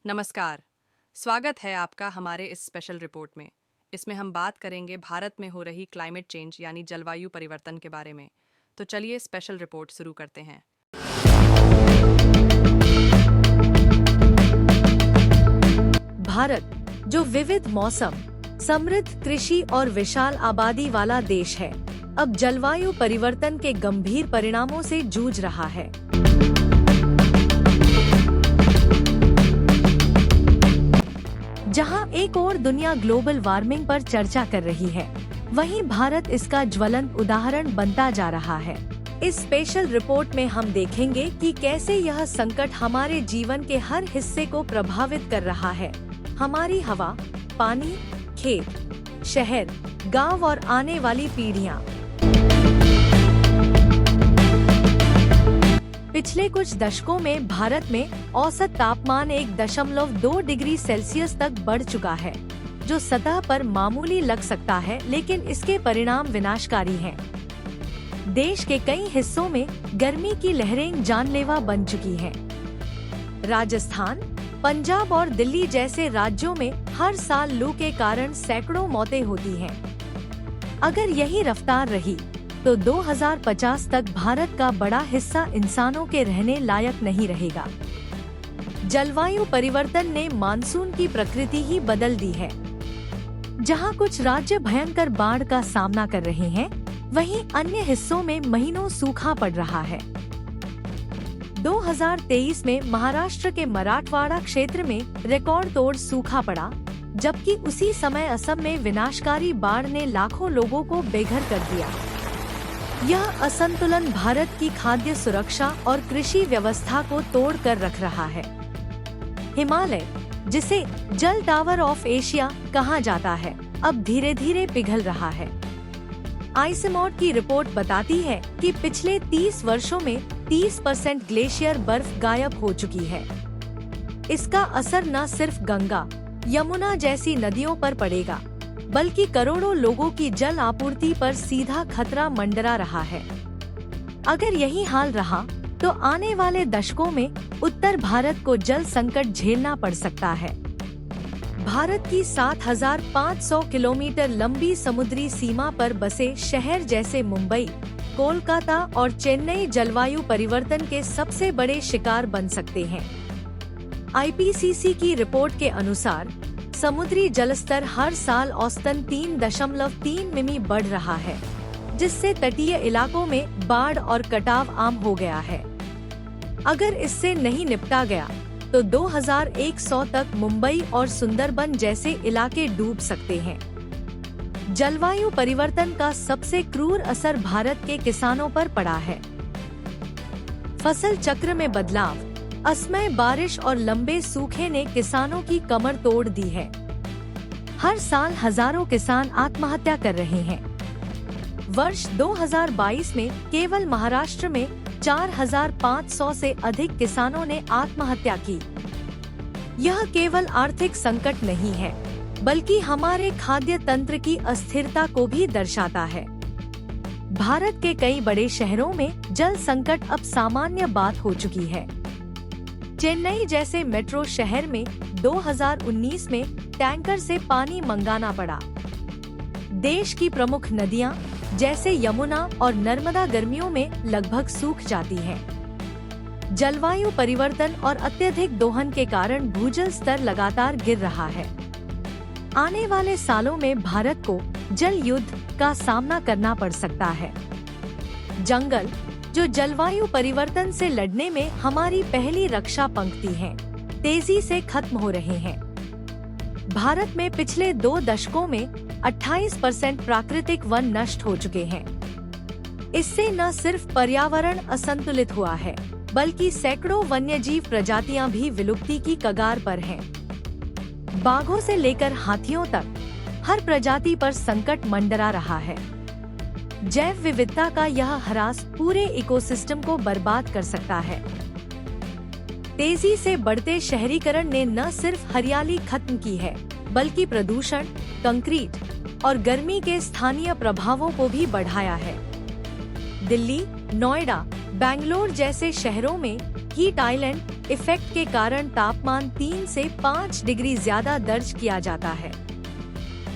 नमस्कार। स्वागत है आपका हमारे इस स्पेशल रिपोर्ट में। इसमें हम बात करेंगे भारत में हो रही क्लाइमेट चेंज यानी जलवायु परिवर्तन के बारे में। तो चलिए स्पेशल रिपोर्ट शुरू करते हैं। भारत, जो विविध मौसम, समृद्ध कृषि और विशाल आबादी वाला देश है, अब जलवायु परिवर्तन के गंभीर परिणामों से जूझ रहा है। जहां एक और दुनिया ग्लोबल वार्मिंग पर चर्चा कर रही है, वहीं भारत इसका ज्वलंत उदाहरण बनता जा रहा है। इस स्पेशल रिपोर्ट में हम देखेंगे कि कैसे यह संकट हमारे जीवन के हर हिस्से को प्रभावित कर रहा है। हमारी हवा, पानी, खेत, शहर, गांव और आने वाली पीढ़ियां। पिछले कुछ दशकों में भारत में औसत तापमान 1.2 डिग्री सेल्सियस तक बढ़ चुका है, जो सतह पर मामूली लग सकता है, लेकिन इसके परिणाम विनाशकारी हैं। देश के कई हिस्सों में गर्मी की लहरें जानलेवा बन चुकी हैं। राजस्थान, पंजाब और दिल्ली जैसे राज्यों में हर साल लू के कारण सैकड़ों मौतें होती हैं। अगर यही रफ्तार रही तो 2050 तक भारत का बड़ा हिस्सा इंसानों के रहने लायक नहीं रहेगा। जलवायु परिवर्तन ने मानसून की प्रकृति ही बदल दी है। जहां कुछ राज्य भयंकर बाढ़ का सामना कर रहे हैं, वहीं अन्य हिस्सों में महीनों सूखा पड़ रहा है। 2023 में महाराष्ट्र के मराठवाड़ा क्षेत्र में रिकॉर्ड तोड़ सूखा पड़ा, जबकि उसी समय असम में विनाशकारी बाढ़ ने लाखों लोगों को बेघर कर दिया। यह असंतुलन भारत की खाद्य सुरक्षा और कृषि व्यवस्था को तोड़ कर रख रहा है। हिमालय, जिसे जल टावर ऑफ एशिया कहा जाता है, अब धीरे धीरे पिघल रहा है। आइसमॉड की रिपोर्ट बताती है कि पिछले 30 वर्षों में 30% ग्लेशियर बर्फ गायब हो चुकी है। इसका असर न सिर्फ गंगा, यमुना जैसी नदियों पर पड़ेगा, बल्कि करोड़ों लोगों की जल आपूर्ति पर सीधा खतरा मंडरा रहा है। अगर यही हाल रहा तो आने वाले दशकों में उत्तर भारत को जल संकट झेलना पड़ सकता है। भारत की 7,500 किलोमीटर लंबी समुद्री सीमा पर बसे शहर जैसे मुंबई, कोलकाता और चेन्नई जलवायु परिवर्तन के सबसे बड़े शिकार बन सकते हैं। आईपीसीसी की रिपोर्ट के अनुसार समुद्री जलस्तर हर साल औसतन 3.3 मिमी बढ़ रहा है, जिससे तटीय इलाकों में बाढ़ और कटाव आम हो गया है। अगर इससे नहीं निपटा गया तो 2100 तक मुंबई और सुंदरबन जैसे इलाके डूब सकते हैं। जलवायु परिवर्तन का सबसे क्रूर असर भारत के किसानों पर पड़ा है। फसल चक्र में बदलाव, असमय बारिश और लंबे सूखे ने किसानों की कमर तोड़ दी है। हर साल हजारों किसान आत्महत्या कर रहे हैं। वर्ष 2022 में केवल महाराष्ट्र में 4,500 से अधिक किसानों ने आत्महत्या की। यह केवल आर्थिक संकट नहीं है, बल्कि हमारे खाद्य तंत्र की अस्थिरता को भी दर्शाता है। भारत के कई बड़े शहरों में जल संकट अब सामान्य बात हो चुकी है। चेन्नई जैसे मेट्रो शहर में 2019 में टैंकर से पानी मंगाना पड़ा। देश की प्रमुख नदियां जैसे यमुना और नर्मदा गर्मियों में लगभग सूख जाती हैं। जलवायु परिवर्तन और अत्यधिक दोहन के कारण भूजल स्तर लगातार गिर रहा है। आने वाले सालों में भारत को जल युद्ध का सामना करना पड़ सकता है। जंगल, जो जलवायु परिवर्तन से लड़ने में हमारी पहली रक्षा पंक्ति हैं, तेजी से खत्म हो रहे हैं। भारत में पिछले 2 दशकों में 28% प्राकृतिक वन नष्ट हो चुके हैं। इससे न सिर्फ पर्यावरण असंतुलित हुआ है, बल्कि सैकड़ों वन्यजीव प्रजातियां भी विलुप्ति की कगार पर हैं। बाघों से लेकर हाथियों तक हर प्रजाति पर संकट मंडरा रहा है। जैव विविधता का यह ह्रास पूरे इकोसिस्टम को बर्बाद कर सकता है। तेजी से बढ़ते शहरीकरण ने न सिर्फ हरियाली खत्म की है, बल्कि प्रदूषण, कंक्रीट और गर्मी के स्थानीय प्रभावों को भी बढ़ाया है। दिल्ली, नोएडा, बैंगलोर जैसे शहरों में हीट आइलैंड इफेक्ट के कारण तापमान 3 से 5 डिग्री ज्यादा दर्ज किया जाता है।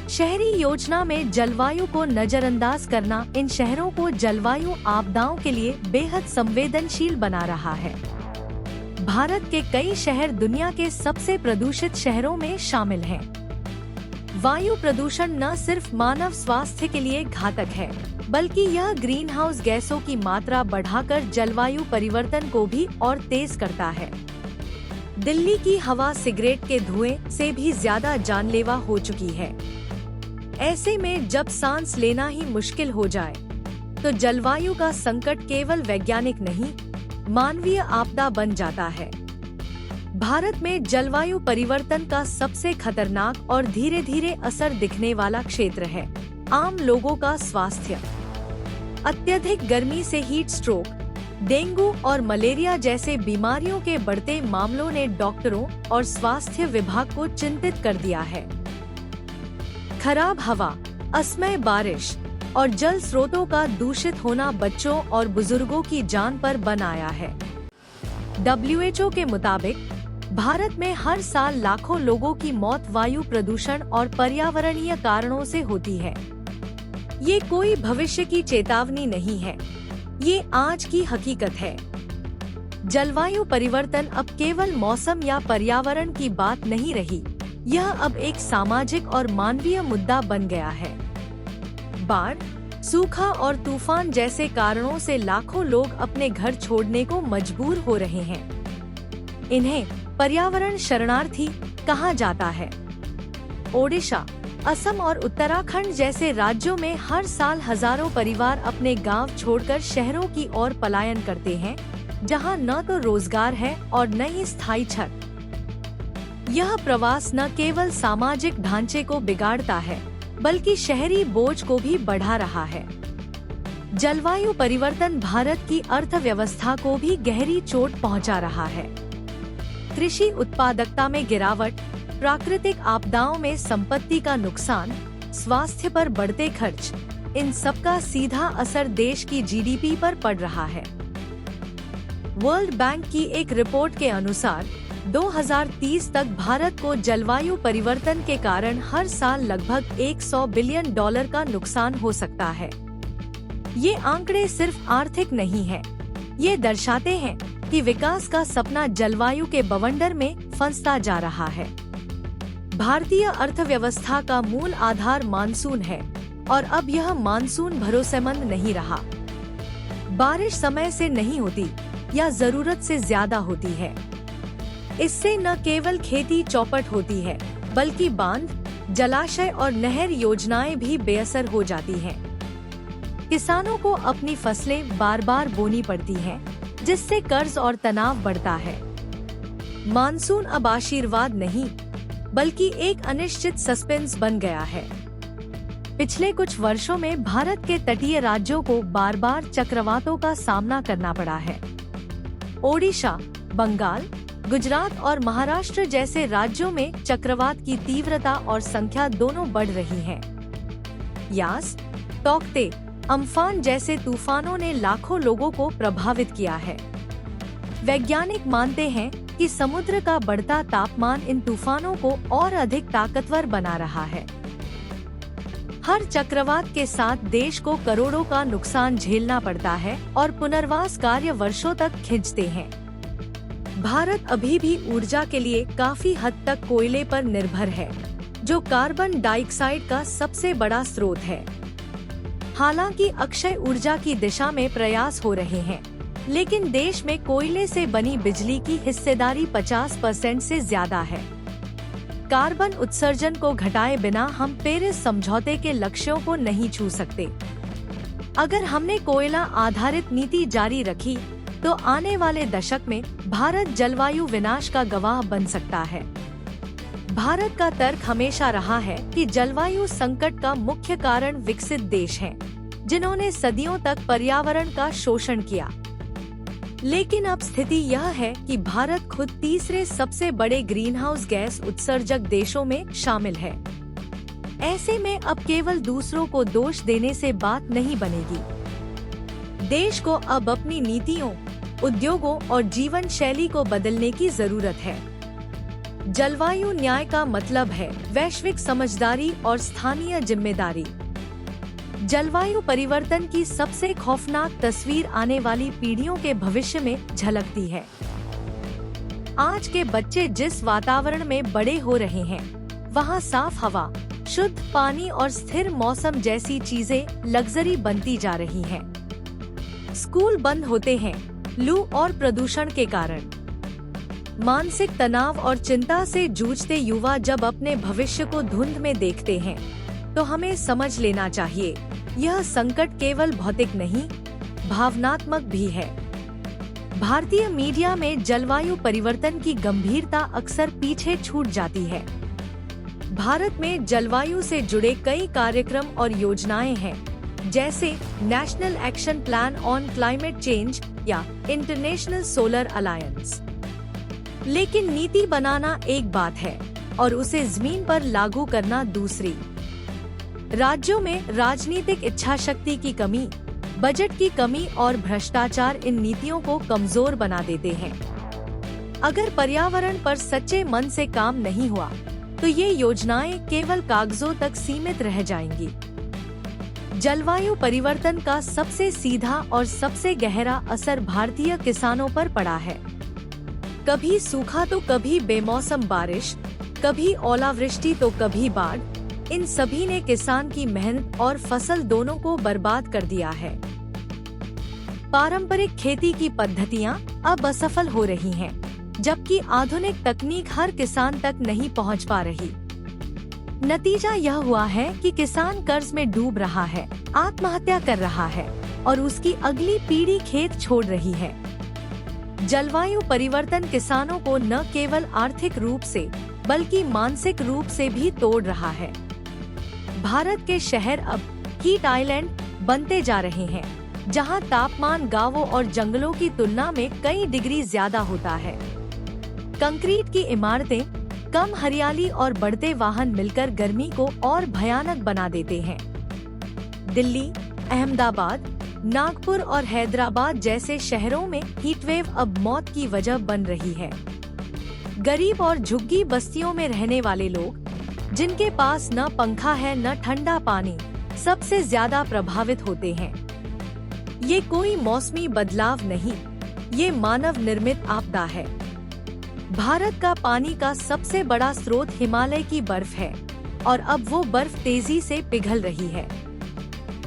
शहरी योजना में जलवायु को नजरअंदाज करना इन शहरों को जलवायु आपदाओं के लिए बेहद संवेदनशील बना रहा है। भारत के कई शहर दुनिया के सबसे प्रदूषित शहरों में शामिल हैं। वायु प्रदूषण न सिर्फ मानव स्वास्थ्य के लिए घातक है, बल्कि यह ग्रीन हाउस गैसों की मात्रा बढ़ाकर जलवायु परिवर्तन को भी और तेज करता है। दिल्ली की हवा सिगरेट के धुएं से भी ज्यादा जानलेवा हो चुकी है। ऐसे में जब सांस लेना ही मुश्किल हो जाए, तो जलवायु का संकट केवल वैज्ञानिक नहीं, मानवीय आपदा बन जाता है। भारत में जलवायु परिवर्तन का सबसे खतरनाक और धीरे धीरे असर दिखने वाला क्षेत्र है आम लोगों का स्वास्थ्य। अत्यधिक गर्मी से हीट स्ट्रोक, डेंगू और मलेरिया जैसे बीमारियों के बढ़ते मामलों ने डॉक्टरों और स्वास्थ्य विभाग को चिंतित कर दिया है। खराब हवा, असमय बारिश और जल स्रोतों का दूषित होना बच्चों और बुजुर्गों की जान पर बन आया है। WHO के मुताबिक भारत में हर साल लाखों लोगों की मौत वायु प्रदूषण और पर्यावरणीय कारणों से होती है। ये कोई भविष्य की चेतावनी नहीं है, ये आज की हकीकत है। जलवायु परिवर्तन अब केवल मौसम या पर्यावरण की बात नहीं रही, यह अब एक सामाजिक और मानवीय मुद्दा बन गया है। बाढ़, सूखा और तूफान जैसे कारणों से लाखों लोग अपने घर छोड़ने को मजबूर हो रहे हैं। इन्हें पर्यावरण शरणार्थी कहा जाता है। ओडिशा, असम और उत्तराखंड जैसे राज्यों में हर साल हजारों परिवार अपने गांव छोड़कर शहरों की ओर पलायन करते हैं, जहां न तो रोजगार है और न ही स्थायी छत। यह प्रवास न केवल सामाजिक ढांचे को बिगाड़ता है, बल्कि शहरी बोझ को भी बढ़ा रहा है। जलवायु परिवर्तन भारत की अर्थव्यवस्था को भी गहरी चोट पहुंचा रहा है। कृषि उत्पादकता में गिरावट, प्राकृतिक आपदाओं में संपत्ति का नुकसान, स्वास्थ्य पर बढ़ते खर्च, इन सब का सीधा असर देश की GDP पर पड़ रहा है। वर्ल्ड बैंक की एक रिपोर्ट के अनुसार 2030 तक भारत को जलवायु परिवर्तन के कारण हर साल लगभग $100 बिलियन का नुकसान हो सकता है। ये आंकड़े सिर्फ आर्थिक नहीं है, ये दर्शाते हैं कि विकास का सपना जलवायु के बवंडर में फंसता जा रहा है। भारतीय अर्थव्यवस्था का मूल आधार मानसून है और अब यह मानसून भरोसेमंद नहीं रहा। बारिश समय से नहीं होती या जरूरत से ज्यादा होती है। इससे न केवल खेती चौपट होती है, बल्कि बांध, जलाशय और नहर योजनाएं भी बेअसर हो जाती हैं। किसानों को अपनी फसलें बार बार बोनी पड़ती हैं, जिससे कर्ज और तनाव बढ़ता है। मानसून अब आशीर्वाद नहीं, बल्कि एक अनिश्चित सस्पेंस बन गया है। पिछले कुछ वर्षों में भारत के तटीय राज्यों को बार बार चक्रवातों का सामना करना पड़ा है। ओडिशा, बंगाल, गुजरात और महाराष्ट्र जैसे राज्यों में चक्रवात की तीव्रता और संख्या दोनों बढ़ रही है। यास, तौकते, अम्फान जैसे तूफानों ने लाखों लोगों को प्रभावित किया है। वैज्ञानिक मानते हैं कि समुद्र का बढ़ता तापमान इन तूफानों को और अधिक ताकतवर बना रहा है। हर चक्रवात के साथ देश को करोड़ों का नुकसान झेलना पड़ता है और पुनर्वास कार्य वर्षों तक खिंचते हैं। भारत अभी भी ऊर्जा के लिए काफी हद तक कोयले पर निर्भर है, जो कार्बन डाइऑक्साइड का सबसे बड़ा स्रोत है। हालांकि अक्षय ऊर्जा की दिशा में प्रयास हो रहे हैं, लेकिन देश में कोयले से बनी बिजली की हिस्सेदारी 50% से ज्यादा है। कार्बन उत्सर्जन को घटाए बिना हम पेरिस समझौते के लक्ष्यों को नहीं छू सकते। अगर हमने कोयला आधारित नीति जारी रखी, तो आने वाले दशक में भारत जलवायु विनाश का गवाह बन सकता है। भारत का तर्क हमेशा रहा है कि जलवायु संकट का मुख्य कारण विकसित देश हैं, जिन्होंने सदियों तक पर्यावरण का शोषण किया। लेकिन अब स्थिति यह है कि भारत खुद तीसरे सबसे बड़े ग्रीनहाउस गैस उत्सर्जक देशों में शामिल है। ऐसे में अब केवल दूसरों को दोष देने से बात नहीं बनेगी। देश को अब अपनी नीतियों, उद्योगों और जीवन शैली को बदलने की जरूरत है। जलवायु न्याय का मतलब है वैश्विक समझदारी और स्थानीय जिम्मेदारी। जलवायु परिवर्तन की सबसे खौफनाक तस्वीर आने वाली पीढ़ियों के भविष्य में झलकती है। आज के बच्चे जिस वातावरण में बड़े हो रहे हैं, वहाँ साफ हवा, शुद्ध पानी और स्थिर मौसम जैसी चीजें लग्जरी बनती जा रही हैं। स्कूल बंद होते हैं लू और प्रदूषण के कारण। मानसिक तनाव और चिंता से जूझते युवा जब अपने भविष्य को धुंध में देखते हैं, तो हमें समझ लेना चाहिए, यह संकट केवल भौतिक नहीं, भावनात्मक भी है। भारतीय मीडिया में जलवायु परिवर्तन की गंभीरता अक्सर पीछे छूट जाती है। भारत में जलवायु से जुड़े कई कार्यक्रम और योजनाएं हैं, जैसे national action plan on climate change या इंटरनेशनल सोलर अलायंस। लेकिन नीति बनाना एक बात है और उसे जमीन पर लागू करना दूसरी। राज्यों में राजनीतिक इच्छाशक्ति की कमी, बजट की कमी और भ्रष्टाचार इन नीतियों को कमजोर बना देते हैं। अगर पर्यावरण पर सच्चे मन से काम नहीं हुआ, तो ये योजनाएं केवल कागजों तक सीमित रह जाएंगी। जलवायु परिवर्तन का सबसे सीधा और सबसे गहरा असर भारतीय किसानों पर पड़ा है। कभी सूखा तो कभी बेमौसम बारिश, कभी ओलावृष्टि तो कभी बाढ़, इन सभी ने किसान की मेहनत और फसल दोनों को बर्बाद कर दिया है। पारंपरिक खेती की पद्धतियां अब असफल हो रही हैं, जबकि आधुनिक तकनीक हर किसान तक नहीं पहुंच पा रही। नतीजा यह हुआ है कि किसान कर्ज में डूब रहा है, आत्महत्या कर रहा है और उसकी अगली पीढ़ी खेत छोड़ रही है। जलवायु परिवर्तन किसानों को न केवल आर्थिक रूप से बल्कि मानसिक रूप से भी तोड़ रहा है। भारत के शहर अब हीट आइलैंड बनते जा रहे हैं, जहां तापमान गांवों और जंगलों की तुलना में कई डिग्री ज्यादा होता है। कंक्रीट की इमारतें, कम हरियाली और बढ़ते वाहन मिलकर गर्मी को और भयानक बना देते हैं। दिल्ली, अहमदाबाद, नागपुर और हैदराबाद जैसे शहरों में हीटवेव अब मौत की वजह बन रही है। गरीब और झुग्गी बस्तियों में रहने वाले लोग, जिनके पास न पंखा है न ठंडा पानी, सबसे ज्यादा प्रभावित होते हैं। ये कोई मौसमी बदलाव नहीं, ये मानव निर्मित आपदा है। भारत का पानी का सबसे बड़ा स्रोत हिमालय की बर्फ है और अब वो बर्फ तेजी से पिघल रही है।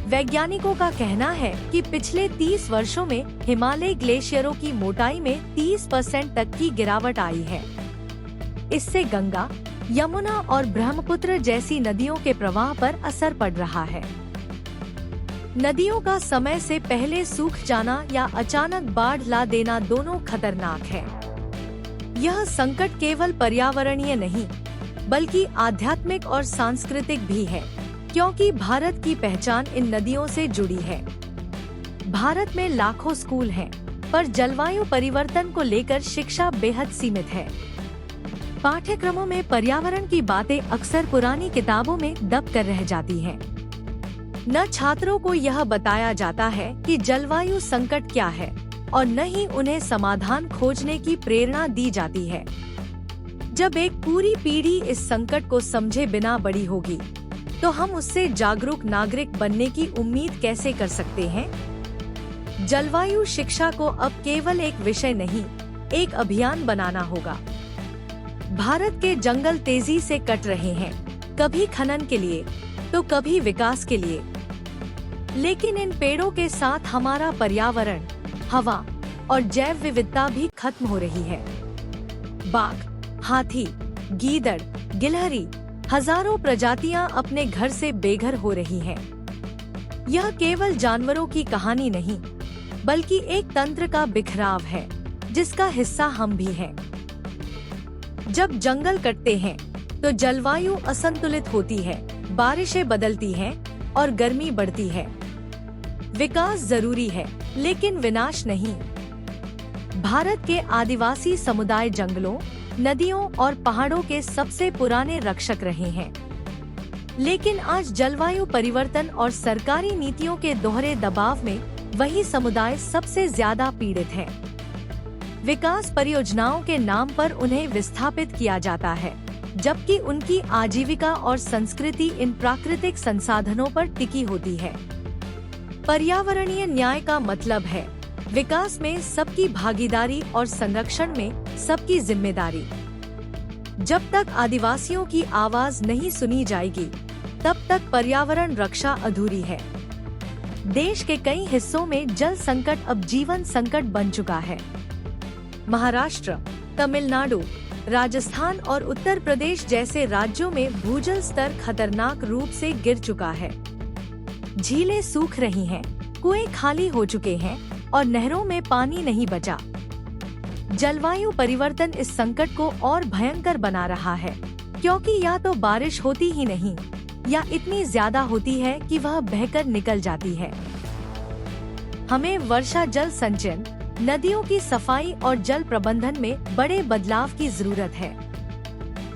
वैज्ञानिकों का कहना है कि पिछले 30 वर्षों में हिमालय ग्लेशियरों की मोटाई में 30% तक की गिरावट आई है। इससे गंगा, यमुना और ब्रह्मपुत्र जैसी नदियों के प्रवाह पर असर पड़ रहा है। नदियों का समय से पहले सूख जाना या अचानक बाढ़ ला देना दोनों खतरनाक है। यह संकट केवल पर्यावरणीय नहीं, बल्कि आध्यात्मिक और सांस्कृतिक भी है, क्योंकि भारत की पहचान इन नदियों से जुड़ी है। भारत में लाखों स्कूल हैं, पर जलवायु परिवर्तन को लेकर शिक्षा बेहद सीमित है। पाठ्यक्रमों में पर्यावरण की बातें अक्सर पुरानी किताबों में दब कर रह जाती हैं। न छात्रों को यह बताया जाता है कि जलवायु संकट क्या है और न ही उन्हें समाधान खोजने की प्रेरणा दी जाती है। जब एक पूरी पीढ़ी इस संकट को समझे बिना बड़ी होगी, तो हम उससे जागरूक नागरिक बनने की उम्मीद कैसे कर सकते हैं? जलवायु शिक्षा को अब केवल एक विषय नहीं, एक अभियान बनाना होगा। भारत के जंगल तेजी से कट रहे हैं, कभी खनन के लिए तो कभी विकास के लिए। लेकिन इन पेड़ों के साथ हमारा पर्यावरण, हवा और जैव विविधता भी खत्म हो रही है। बाघ, हाथी, गीदड़, गिलहरी, हजारों प्रजातियां अपने घर से बेघर हो रही हैं। यह केवल जानवरों की कहानी नहीं, बल्कि एक तंत्र का बिखराव है, जिसका हिस्सा हम भी हैं। जब जंगल कटते हैं, तो जलवायु असंतुलित होती है, बारिशें बदलती हैं और गर्मी बढ़ती है। विकास जरूरी है, लेकिन विनाश नहीं। भारत के आदिवासी समुदाय जंगलों, नदियों और पहाड़ों के सबसे पुराने रक्षक रहे हैं। लेकिन आज जलवायु परिवर्तन और सरकारी नीतियों के दोहरे दबाव में वही समुदाय सबसे ज्यादा पीड़ित हैं। विकास परियोजनाओं के नाम पर उन्हें विस्थापित किया जाता है, जबकि उनकी आजीविका और संस्कृति इन प्राकृतिक संसाधनों पर टिकी होती है। पर्यावरणीय न्याय का मतलब है विकास में सबकी भागीदारी और संरक्षण में सबकी जिम्मेदारी। जब तक आदिवासियों की आवाज नहीं सुनी जाएगी, तब तक पर्यावरण रक्षा अधूरी है। देश के कई हिस्सों में जल संकट अब जीवन संकट बन चुका है। महाराष्ट्र, तमिलनाडु, राजस्थान और उत्तर प्रदेश जैसे राज्यों में भूजल स्तर खतरनाक रूप से गिर चुका है। झीलें सूख रही हैं, कुएं खाली हो चुके हैं और नहरों में पानी नहीं बचा। जलवायु परिवर्तन इस संकट को और भयंकर बना रहा है, क्योंकि या तो बारिश होती ही नहीं या इतनी ज्यादा होती है कि वह बहकर निकल जाती है। हमें वर्षा जल संचयन, नदियों की सफाई और जल प्रबंधन में बड़े बदलाव की जरूरत है।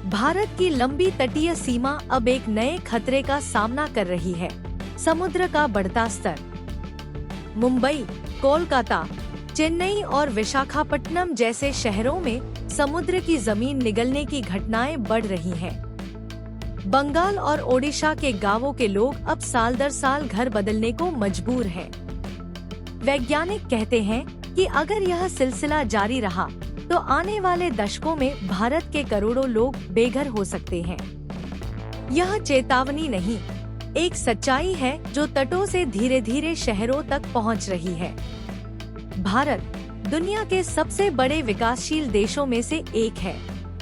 भारत की लंबी तटीय सीमा अब एक नए खतरे का सामना कर रही है, समुद्र का बढ़ता स्तर। मुंबई, कोलकाता, चेन्नई और विशाखापट्टनम जैसे शहरों में समुद्र की जमीन निगलने की घटनाएं बढ़ रही हैं। बंगाल और ओडिशा के गांवों के लोग अब साल दर साल घर बदलने को मजबूर हैं। वैज्ञानिक कहते हैं कि अगर यह सिलसिला जारी रहा तो आने वाले दशकों में भारत के करोड़ों लोग बेघर हो सकते हैं। यह चेतावनी नहीं, एक सच्चाई है जो तटों से धीरे धीरे शहरों तक पहुंच रही है। भारत दुनिया के सबसे बड़े विकासशील देशों में से एक है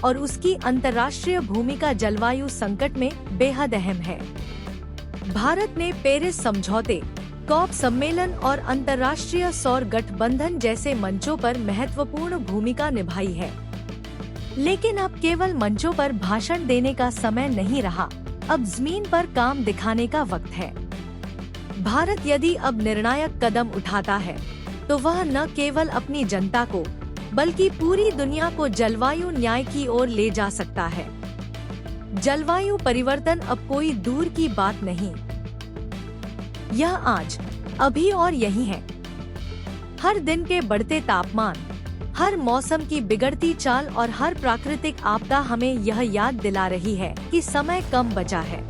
और उसकी अंतर्राष्ट्रीय भूमिका जलवायु संकट में बेहद अहम है। भारत ने पेरिस समझौते, कॉप सम्मेलन और अंतर्राष्ट्रीय सौर गठबंधन जैसे मंचों पर महत्वपूर्ण भूमिका निभाई है। लेकिन अब केवल मंचों पर भाषण देने का समय नहीं रहा, अब जमीन पर काम दिखाने का वक्त है। भारत यदि अब निर्णायक कदम उठाता है तो वह न केवल अपनी जनता को बल्कि पूरी दुनिया को जलवायु न्याय की ओर ले जा सकता है। जलवायु परिवर्तन अब कोई दूर की बात नहीं, यह आज, अभी और यही है। हर दिन के बढ़ते तापमान, हर मौसम की बिगड़ती चाल और हर प्राकृतिक आपदा हमें यह याद दिला रही है कि समय कम बचा है।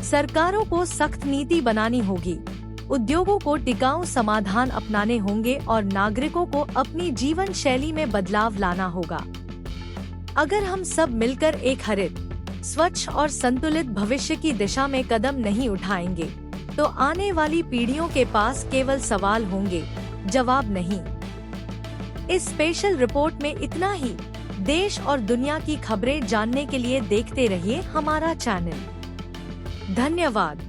सरकारों को सख्त नीति बनानी होगी, उद्योगों को टिकाऊ समाधान अपनाने होंगे और नागरिकों को अपनी जीवन शैली में बदलाव लाना होगा। अगर हम सब मिलकर एक हरित, स्वच्छ और संतुलित भविष्य की दिशा में कदम नहीं उठाएंगे, तो आने वाली पीढ़ियों के पास केवल सवाल होंगे, जवाब नहीं। इस स्पेशल रिपोर्ट में इतना ही। देश और दुनिया की खबरें जानने के लिए देखते रहिए हमारा चैनल। धन्यवाद।